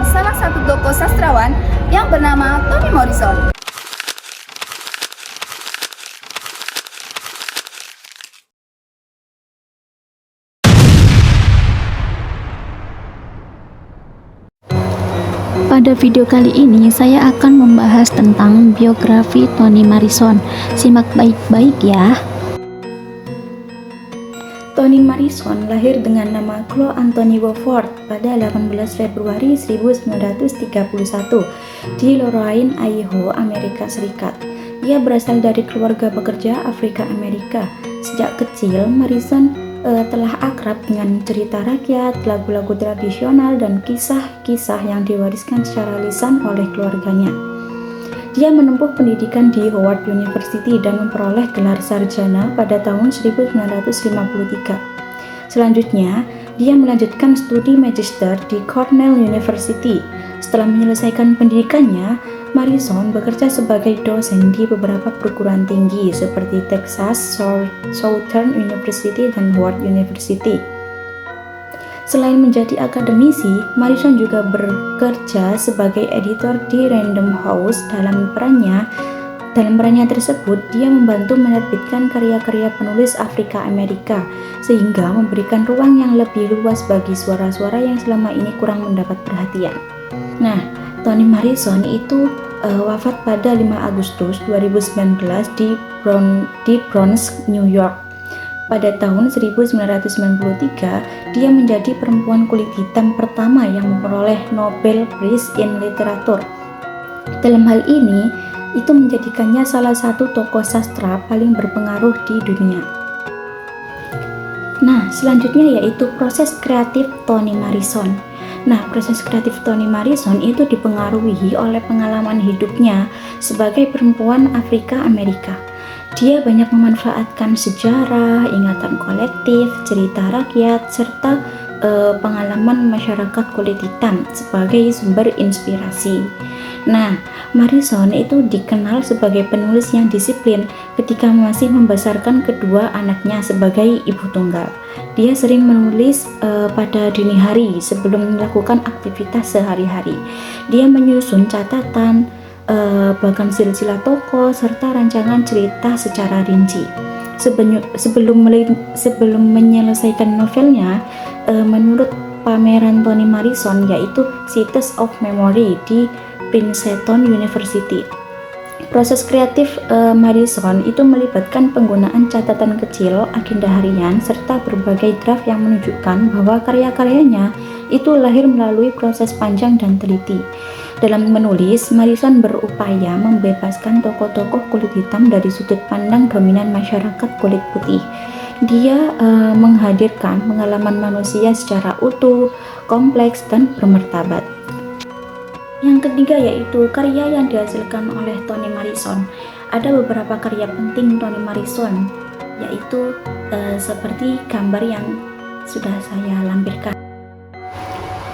tentang salah satu tokoh sastrawan yang bernama Toni Morrison. Pada video kali ini saya akan membahas tentang biografi Toni Morrison. Simak baik-baik ya. Toni Morrison lahir dengan nama Chloe Anthony Wofford pada 18 Februari 1931 di Lorraine, Idaho, Amerika Serikat. Ia berasal dari keluarga pekerja Afrika Amerika. Sejak kecil, Morrison telah akrab dengan cerita rakyat, lagu-lagu tradisional, dan kisah-kisah yang diwariskan secara lisan oleh keluarganya. Dia menempuh pendidikan di Howard University dan memperoleh gelar sarjana pada tahun 1953. Selanjutnya, dia melanjutkan studi magister di Cornell University. Setelah menyelesaikan pendidikannya, Morrison bekerja sebagai dosen di beberapa perguruan tinggi seperti Texas Southern University dan Howard University. Selain menjadi akademisi, Morrison juga bekerja sebagai editor di Random House. Dalam perannya tersebut, dia membantu menerbitkan karya-karya penulis Afrika Amerika, sehingga memberikan ruang yang lebih luas bagi suara-suara yang selama ini kurang mendapat perhatian. Nah, Toni Morrison itu wafat pada 5 Agustus 2019 di Bronx, New York. Pada tahun 1993, dia menjadi perempuan kulit hitam pertama yang memperoleh Nobel Prize in Literature. Dalam hal ini, itu menjadikannya salah satu tokoh sastra paling berpengaruh di dunia. Nah, selanjutnya yaitu proses kreatif Toni Morrison. Nah, proses kreatif Toni Morrison itu dipengaruhi oleh pengalaman hidupnya sebagai perempuan Afrika Amerika. Dia banyak memanfaatkan sejarah, ingatan kolektif, cerita rakyat, serta pengalaman masyarakat kulit hitam sebagai sumber inspirasi. Nah, Morrison itu dikenal sebagai penulis yang disiplin ketika masih membesarkan kedua anaknya sebagai ibu tunggal. Dia sering menulis pada dini hari sebelum melakukan aktivitas sehari-hari. Dia menyusun catatan, bahkan silsilah tokoh, serta rancangan cerita secara rinci. Sebelum menyelesaikan novelnya, menurut pameran Toni Morrison yaitu Cities of Memory di Princeton University. Proses kreatif Morrison itu melibatkan penggunaan catatan kecil, agenda harian, serta berbagai draft yang menunjukkan bahwa karya-karyanya itu lahir melalui proses panjang dan teliti. Dalam menulis, Morrison berupaya membebaskan tokoh-tokoh kulit hitam dari sudut pandang dominan masyarakat kulit putih. Dia menghadirkan pengalaman manusia secara utuh, kompleks, dan bermartabat. Yang ketiga yaitu karya yang dihasilkan oleh Toni Morrison. Ada beberapa karya penting Toni Morrison, yaitu seperti gambar yang sudah saya lampirkan.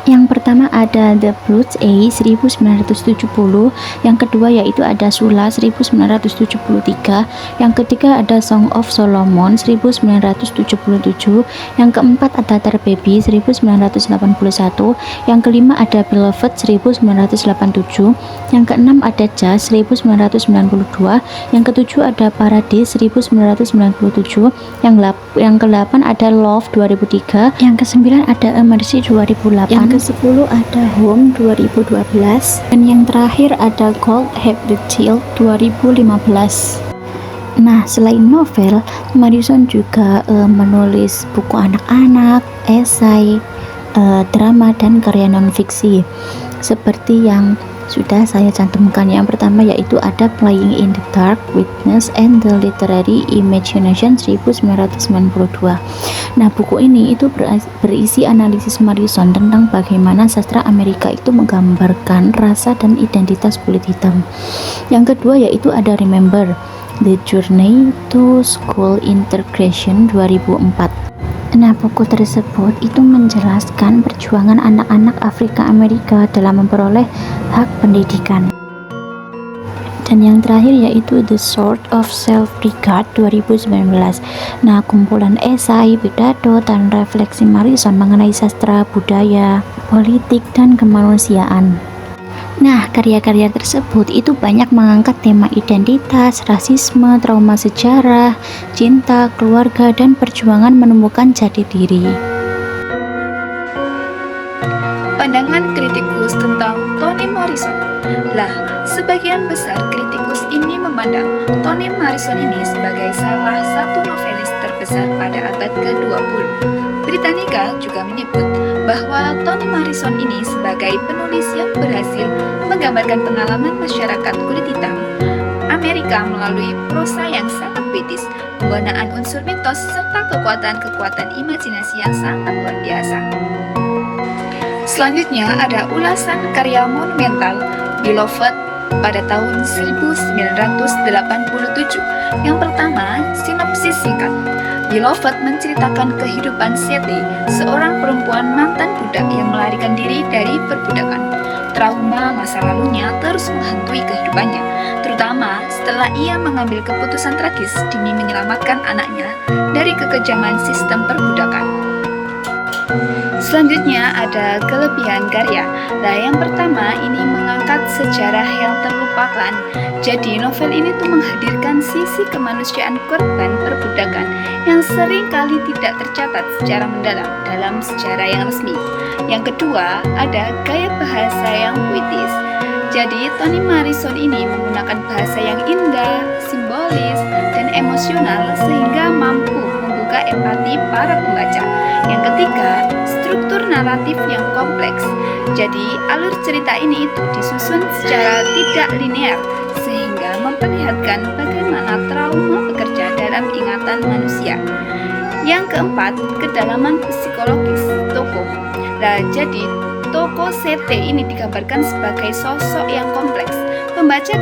Yang pertama ada The Blues A 1970, yang kedua yaitu ada Sula 1973, yang ketiga ada Song of Solomon 1977, yang keempat ada Tar Baby 1981, yang kelima ada Beloved 1987, yang keenam ada Jazz 1992, yang ketujuh ada Paradise 1997, yang ke-8 ada Love 2003, yang ke-9 ada A Mercy 2008, yang ke-10 ada Home 2012, dan yang terakhir ada Gold Have the Child 2015. Nah, selain novel, Morrison juga menulis buku anak-anak, esai, drama, dan karya non-fiksi seperti yang sudah saya cantumkan. Yang pertama yaitu ada Playing in the Dark, Witness and the Literary Imagination 1992. Nah, buku ini itu berisi analisis Morrison tentang bagaimana sastra Amerika itu menggambarkan rasa dan identitas kulit hitam. Yang kedua yaitu ada Remember, The Journey to School Integration 2004. Nah, buku tersebut itu menjelaskan perjuangan anak-anak Afrika Amerika dalam memperoleh hak pendidikan. Dan yang terakhir yaitu The Sword of Self-Regard 2019. Nah, kumpulan esai, pidato, dan refleksi Morrison mengenai sastra, budaya, politik, dan kemanusiaan. Nah, karya-karya tersebut itu banyak mengangkat tema identitas, rasisme, trauma sejarah, cinta, keluarga, dan perjuangan menemukan jati diri. Pandangan kritikus tentang Toni Morrison. Lah, sebagian besar kritikus ini memandang Toni Morrison ini sebagai salah satu novelis terbesar pada abad ke-20. Britannica juga menyebut bahwa Toni Morrison ini sebagai penulis yang berhasil menggambarkan pengalaman masyarakat kulit hitam Amerika melalui prosa yang sangat puitis, penggunaan unsur mitos, serta kekuatan-kekuatan imajinasi yang sangat luar biasa. Selanjutnya ada ulasan karya monumental Beloved pada tahun 1987. Yang pertama, sinopsis singkat. Beloved menceritakan kehidupan Sete, seorang perempuan mantan budak yang melarikan diri dari perbudakan. Trauma masa lalunya terus menghantui kehidupannya, terutama setelah ia mengambil keputusan tragis demi menyelamatkan anaknya dari kekejaman sistem perbudakan. Selanjutnya ada kelebihan karya. Nah, yang pertama ini mengangkat sejarah yang terlupakan. Jadi novel ini tuh menghadirkan sisi kemanusiaan korban perbudakan yang sering kali tidak tercatat secara mendalam dalam sejarah yang resmi. Yang kedua ada gaya bahasa yang puitis. Jadi Toni Morrison ini menggunakan bahasa yang indah, simbolis, dan emosional sehingga mampu membuka empati para pembaca. Yang ketiga, struktur naratif yang kompleks. Jadi, alur cerita ini itu disusun secara tidak linear sehingga memperlihatkan bagaimana trauma bekerja dalam ingatan manusia. Yang keempat, kedalaman psikologis tokoh. Nah, jadi tokoh Sete ini digambarkan sebagai sosok yang kompleks. Pembaca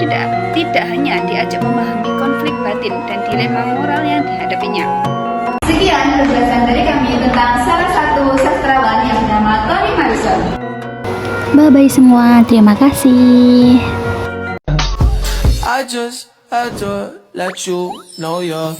tidak hanya diajak memahami konflik batin dan dilema moral yang dihadapinya. Sekian penjelasan dari kami tentang salah satu sastrawan yang bernama Toni Morrison. Bye-bye semua, terima kasih. I just had to let you know you're